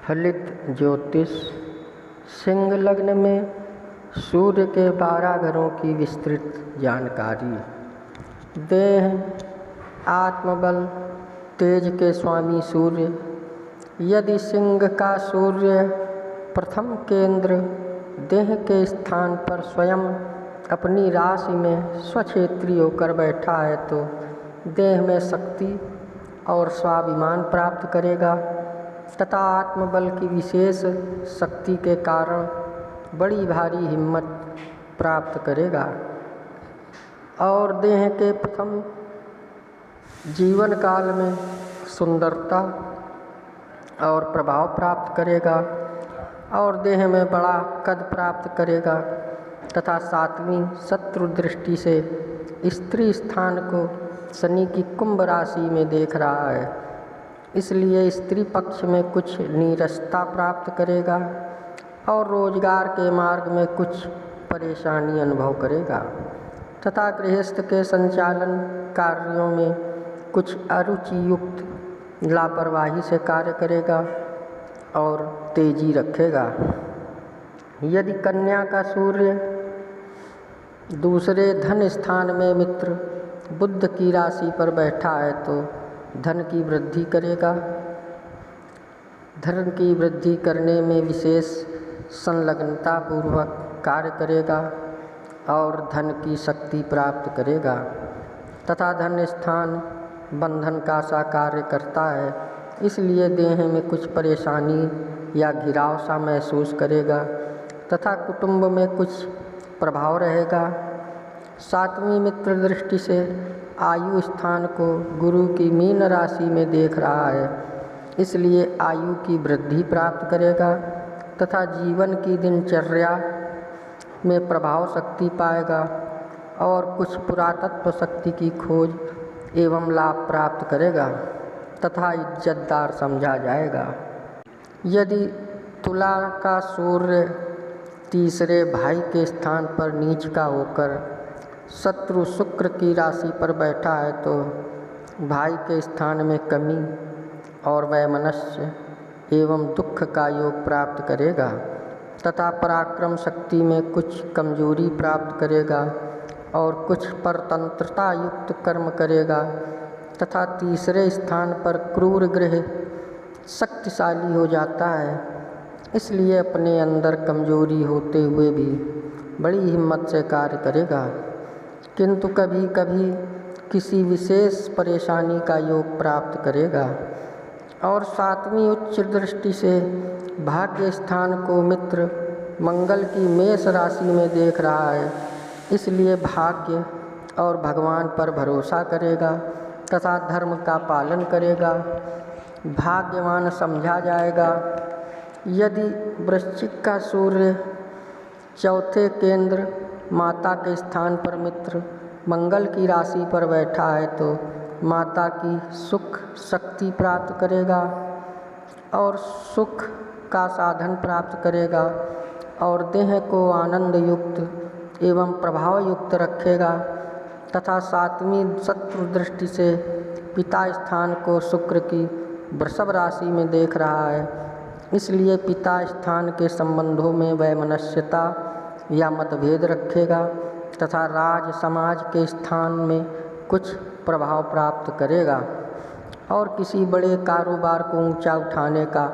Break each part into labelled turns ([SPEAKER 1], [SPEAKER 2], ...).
[SPEAKER 1] फलित ज्योतिष सिंह लग्न में सूर्य के 12 घरों की विस्तृत जानकारी। देह आत्मबल तेज के स्वामी सूर्य। यदि सिंह का सूर्य प्रथम केंद्र देह के स्थान पर स्वयं अपनी राशि में स्वक्षेत्री होकर बैठा है तो देह में शक्ति और स्वाभिमान प्राप्त करेगा तथा आत्मबल की विशेष शक्ति के कारण बड़ी भारी हिम्मत प्राप्त करेगा और देह के प्रथम जीवन काल में सुंदरता और प्रभाव प्राप्त करेगा और देह में बड़ा कद प्राप्त करेगा तथा 7वीं शत्रु दृष्टि से स्त्री स्थान को शनि की कुंभ राशि में देख रहा है, इसलिए स्त्री पक्ष में कुछ नीरसता प्राप्त करेगा और रोजगार के मार्ग में कुछ परेशानी अनुभव करेगा तथा गृहस्थ के संचालन कार्यों में कुछ अरुचि युक्त लापरवाही से कार्य करेगा और तेजी रखेगा। यदि कन्या का सूर्य दूसरे धन स्थान में मित्र बुध की राशि पर बैठा है तो धन की वृद्धि करेगा। धन की वृद्धि करने में विशेष संलग्नता पूर्वक कार्य करेगा और धन की शक्ति प्राप्त करेगा तथा धन स्थान बंधन का सा कार्य करता है, इसलिए देह में कुछ परेशानी या घिराव सा महसूस करेगा तथा कुटुंब में कुछ प्रभाव रहेगा। 7वीं मित्र दृष्टि से आयु स्थान को गुरु की मीन राशि में देख रहा है, इसलिए आयु की वृद्धि प्राप्त करेगा तथा जीवन की दिनचर्या में प्रभाव शक्ति पाएगा और कुछ पुरातत्व शक्ति की खोज एवं लाभ प्राप्त करेगा तथा इज्जतदार समझा जाएगा। यदि तुला का सूर्य तीसरे भाई के स्थान पर नीच का होकर शत्रु शुक्र की राशि पर बैठा है तो भाई के स्थान में कमी और वैमनस्य एवं दुख का योग प्राप्त करेगा तथा पराक्रम शक्ति में कुछ कमजोरी प्राप्त करेगा और कुछ परतंत्रता युक्त कर्म करेगा तथा तीसरे स्थान पर क्रूर ग्रह शक्तिशाली हो जाता है, इसलिए अपने अंदर कमजोरी होते हुए भी बड़ी हिम्मत से कार्य करेगा किंतु कभी कभी किसी विशेष परेशानी का योग प्राप्त करेगा। और 7वीं उच्च दृष्टि से भाग्य स्थान को मित्र मंगल की मेष राशि में देख रहा है, इसलिए भाग्य और भगवान पर भरोसा करेगा तथा धर्म का पालन करेगा, भाग्यवान समझा जाएगा। यदि वृश्चिक का सूर्य चौथे केंद्र माता के स्थान पर मित्र मंगल की राशि पर बैठा है तो माता की सुख शक्ति प्राप्त करेगा और सुख का साधन प्राप्त करेगा और देह को आनंद युक्त एवं प्रभाव युक्त रखेगा तथा 7वीं शत्रु दृष्टि से पिता स्थान को शुक्र की वृषभ राशि में देख रहा है, इसलिए पिता स्थान के संबंधों में वैमनस्यता या मतभेद रखेगा तथा राज समाज के स्थान में कुछ प्रभाव प्राप्त करेगा और किसी बड़े कारोबार को ऊंचा उठाने का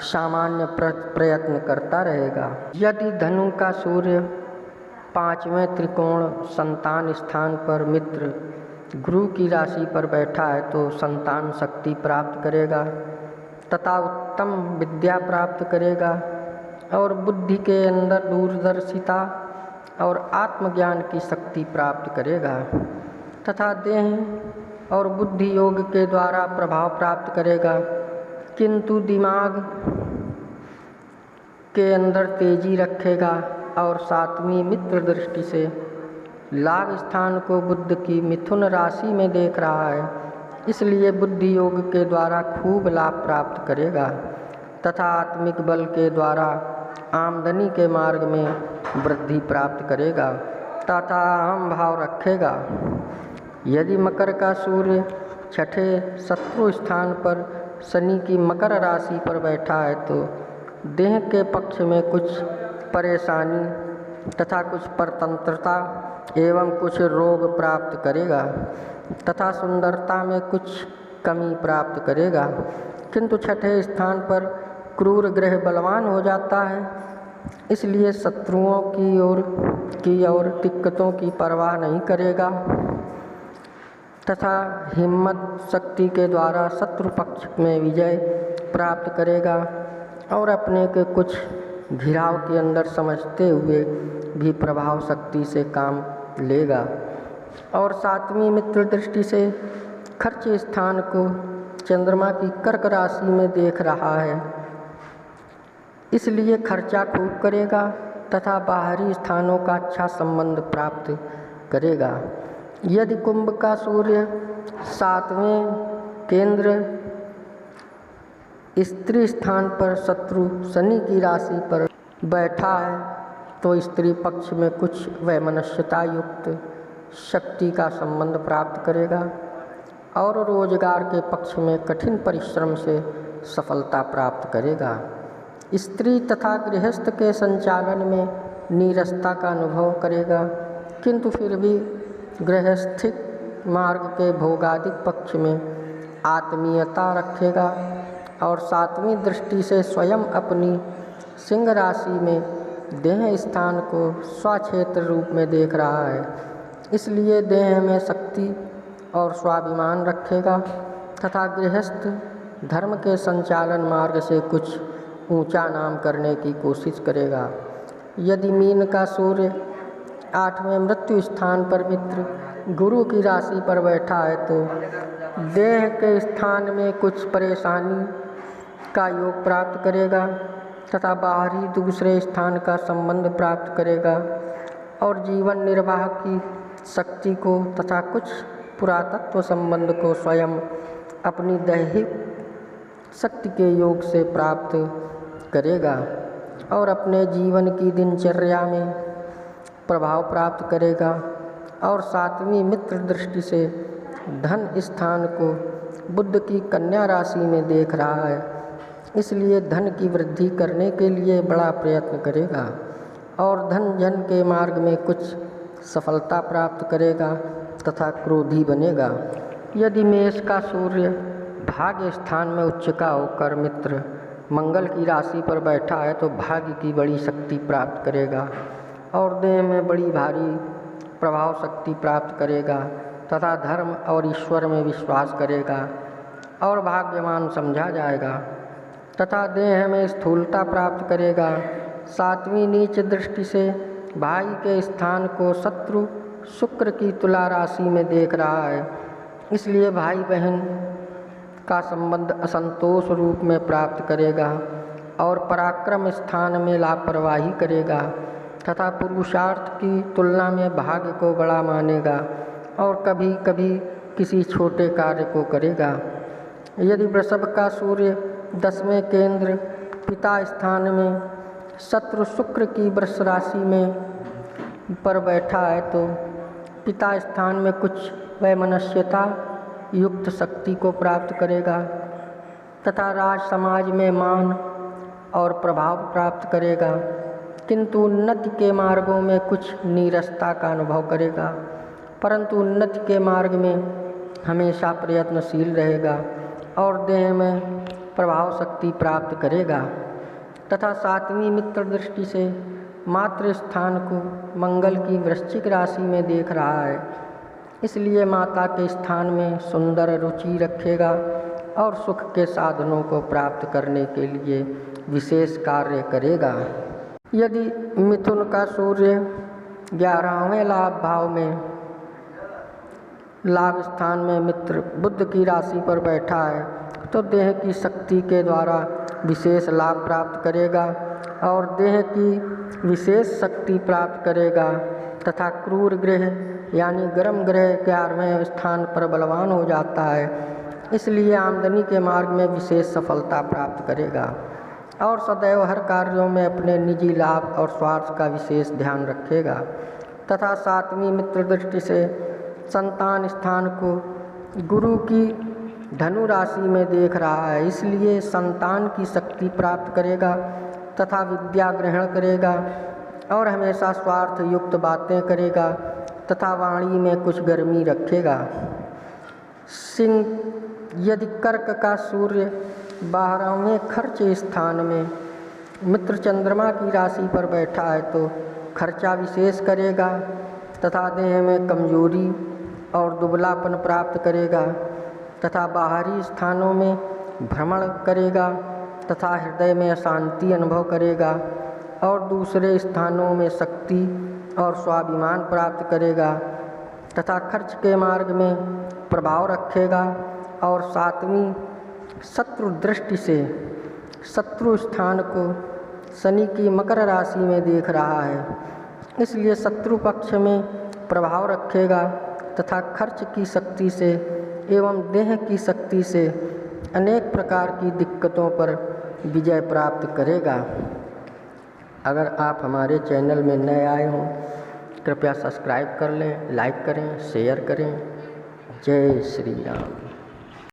[SPEAKER 1] सामान्य प्रयत्न करता रहेगा। यदि धनु का सूर्य 5वें त्रिकोण संतान स्थान पर मित्र गुरु की राशि पर बैठा है तो संतान शक्ति प्राप्त करेगा तथा उत्तम विद्या प्राप्त करेगा और बुद्धि के अंदर दूरदर्शिता और आत्मज्ञान की शक्ति प्राप्त करेगा तथा देह और बुद्धि योग के द्वारा प्रभाव प्राप्त करेगा किंतु दिमाग के अंदर तेजी रखेगा और 7वीं मित्र दृष्टि से लाभ स्थान को बुध की मिथुन राशि में देख रहा है, इसलिए बुद्धि योग के द्वारा खूब लाभ प्राप्त करेगा तथा आत्मिक बल के द्वारा आमदनी के मार्ग में वृद्धि प्राप्त करेगा तथा अहम भाव रखेगा। यदि मकर का सूर्य छठे शत्रु स्थान पर शनि की मकर राशि पर बैठा है तो देह के पक्ष में कुछ परेशानी तथा कुछ परतंत्रता एवं कुछ रोग प्राप्त करेगा तथा सुंदरता में कुछ कमी प्राप्त करेगा। किंतु छठे स्थान पर क्रूर ग्रह बलवान हो जाता है, इसलिए शत्रुओं की ओर दिक्कतों की परवाह नहीं करेगा तथा हिम्मत शक्ति के द्वारा शत्रु पक्ष में विजय प्राप्त करेगा और अपने के कुछ घिराव के अंदर समझते हुए भी प्रभाव शक्ति से काम लेगा। और सातवीं मित्र दृष्टि से खर्च स्थान को चंद्रमा की कर्क राशि में देख रहा है, इसलिए खर्चा खूब करेगा तथा बाहरी स्थानों का अच्छा संबंध प्राप्त करेगा। यदि कुंभ का सूर्य 7वें केंद्र स्त्री स्थान पर शत्रु शनि की राशि पर बैठा है तो स्त्री पक्ष में कुछ वैमनस्यता युक्त शक्ति का संबंध प्राप्त करेगा और रोजगार के पक्ष में कठिन परिश्रम से सफलता प्राप्त करेगा। स्त्री तथा गृहस्थ के संचालन में नीरसता का अनुभव करेगा, किंतु फिर भी गृहस्थिक मार्ग के भोगादिक पक्ष में आत्मीयता रखेगा। और सातवीं दृष्टि से स्वयं अपनी सिंह राशि में देह स्थान को स्वक्षेत्र रूप में देख रहा है, इसलिए देह में शक्ति और स्वाभिमान रखेगा तथा गृहस्थ धर्म के संचालन मार्ग से कुछ ऊंचा नाम करने की कोशिश करेगा। यदि मीन का सूर्य 8वें मृत्यु स्थान पर मित्र गुरु की राशि पर बैठा है तो देह के स्थान में कुछ परेशानी का योग प्राप्त करेगा तथा बाहरी दूसरे स्थान का संबंध प्राप्त करेगा और जीवन निर्वाह की शक्ति को तथा कुछ पुरातत्व संबंध को स्वयं अपनी दैहिक शक्ति के योग से प्राप्त करेगा और अपने जीवन की दिनचर्या में प्रभाव प्राप्त करेगा। और सातवीं मित्र दृष्टि से धन स्थान को बुध की कन्या राशि में देख रहा है, इसलिए धन की वृद्धि करने के लिए बड़ा प्रयत्न करेगा और धन जन के मार्ग में कुछ सफलता प्राप्त करेगा तथा क्रोधी बनेगा। यदि मेष का सूर्य भाग्य स्थान में उच्च का होकर मित्र मंगल की राशि पर बैठा है तो भाग्य की बड़ी शक्ति प्राप्त करेगा और देह में बड़ी भारी प्रभाव शक्ति प्राप्त करेगा तथा धर्म और ईश्वर में विश्वास करेगा और भाग्यवान समझा जाएगा तथा देह में स्थूलता प्राप्त करेगा। सातवीं नीच दृष्टि से भाई के स्थान को शत्रु शुक्र की तुला राशि में देख रहा है, इसलिए भाई बहन का संबंध असंतोष रूप में प्राप्त करेगा और पराक्रम स्थान में लापरवाही करेगा तथा पुरुषार्थ की तुलना में भाग्य को बड़ा मानेगा और कभी कभी किसी छोटे कार्य को करेगा। यदि वृषभ का सूर्य 10वें केंद्र पिता स्थान में शत्रु शुक्र की वृष राशि में पर बैठा है तो पिता स्थान में कुछ वैमनस्यता युक्त शक्ति को प्राप्त करेगा तथा राज समाज में मान और प्रभाव प्राप्त करेगा, किंतु उन्नति के मार्गों में कुछ नीरसता का अनुभव करेगा, परंतु उन्नति के मार्ग में हमेशा प्रयत्नशील रहेगा और देह में प्रभाव शक्ति प्राप्त करेगा। तथा सातवीं मित्र दृष्टि से मातृ स्थान को मंगल की वृश्चिक राशि में देख रहा है, इसलिए माता के स्थान में सुंदर रुचि रखेगा और सुख के साधनों को प्राप्त करने के लिए विशेष कार्य करेगा। यदि मिथुन का सूर्य 11वें लाभ भाव में लाभ स्थान में मित्र बुध की राशि पर बैठा है तो देह की शक्ति के द्वारा विशेष लाभ प्राप्त करेगा और देह की विशेष शक्ति प्राप्त करेगा तथा क्रूर ग्रह यानी गर्म ग्रह 11वें स्थान पर बलवान हो जाता है, इसलिए आमदनी के मार्ग में विशेष सफलता प्राप्त करेगा और सदैव हर कार्यों में अपने निजी लाभ और स्वार्थ का विशेष ध्यान रखेगा। तथा सातवीं मित्र दृष्टि से संतान स्थान को गुरु की धनु राशि में देख रहा है, इसलिए संतान की शक्ति प्राप्त करेगा तथा विद्या ग्रहण करेगा और हमेशा स्वार्थ युक्त बातें करेगा तथा वाणी में कुछ गर्मी रखेगा। सिंह यदि कर्क का सूर्य 12वें खर्च स्थान में मित्र चंद्रमा की राशि पर बैठा है तो खर्चा विशेष करेगा तथा देह में कमजोरी और दुबलापन प्राप्त करेगा तथा बाहरी स्थानों में भ्रमण करेगा तथा हृदय में अशांति अनुभव करेगा और दूसरे स्थानों में शक्ति और स्वाभिमान प्राप्त करेगा तथा खर्च के मार्ग में प्रभाव रखेगा और 7वीं शत्रु दृष्टि से शत्रु स्थान को शनि की मकर राशि में देख रहा है, इसलिए शत्रु पक्ष में प्रभाव रखेगा तथा खर्च की शक्ति से एवं देह की शक्ति से अनेक प्रकार की दिक्कतों पर विजय प्राप्त करेगा। अगर आप हमारे चैनल में नए आए हों कृपया सब्सक्राइब कर लें, लाइक करें, शेयर करें। जय श्री राम।